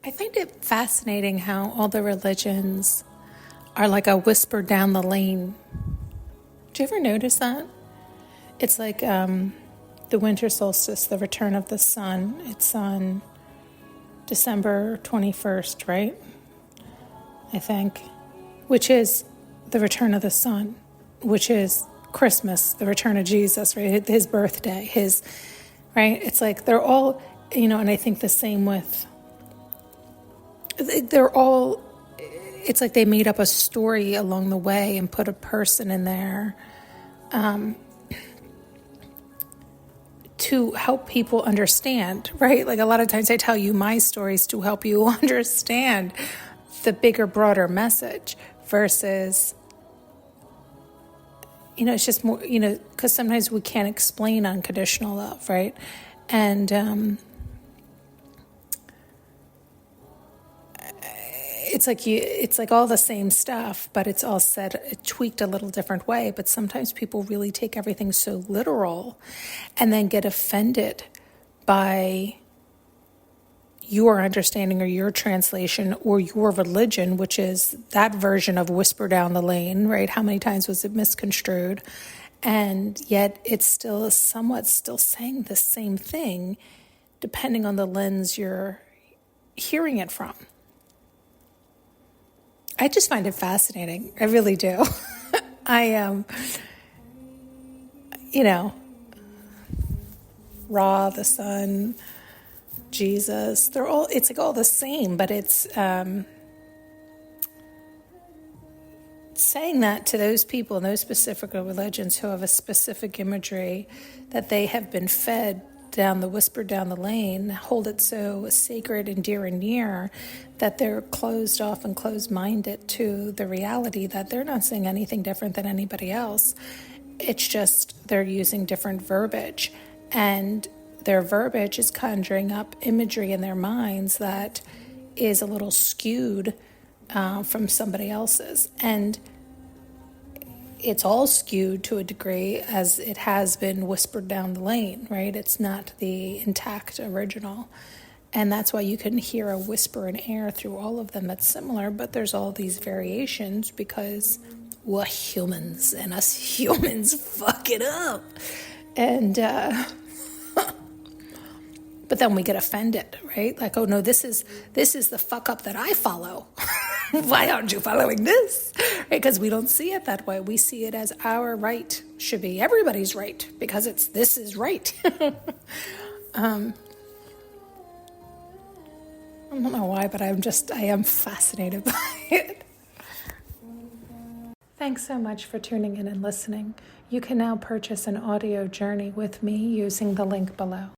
I find it fascinating how all the religions are like a whisper down the lane. Do you ever notice that? It's like the winter solstice, the return of the sun. It's on December 21st, right? I think. Which is the return of the sun, which is Christmas, the return of Jesus, right? His birthday, right? It's like they're all, and I think the same with, it's like they made up a story along the way and put a person in there to help people understand, right? Like a lot of times I tell you my stories to help you understand the bigger, broader message versus, it's just more, because sometimes we can't explain unconditional love, right? And it's like all the same stuff, but it's all said, tweaked a little different way. But sometimes people really take everything so literal and then get offended by your understanding or your translation or your religion, which is that version of whisper down the lane, right? How many times was it misconstrued? And yet it's still somewhat still saying the same thing, depending on the lens you're hearing it from. I just find it fascinating. I really do. Ra, the sun, Jesus, it's like all the same, but it's saying that to those people in those specific religions who have a specific imagery that they have been fed whispered down the lane, hold it so sacred and dear and near that they're closed off and closed-minded to the reality that they're not saying anything different than anybody else. It's just they're using different verbiage, and their verbiage is conjuring up imagery in their minds that is a little skewed from somebody else's. And it's all skewed to a degree as it has been whispered down the lane, right? It's not the intact original. And that's why you can hear a whisper in air through all of them that's similar, but there's all these variations because we're humans and us humans fuck it up. And, but then we get offended, right? Like, oh no, this is the fuck up that I follow. Why aren't you following this? Right? Because we don't see it that way. We see it as our right should be everybody's right because this is right. I don't know why, but I am fascinated by it. Thanks so much for tuning in and listening. You can now purchase an audio journey with me using the link below.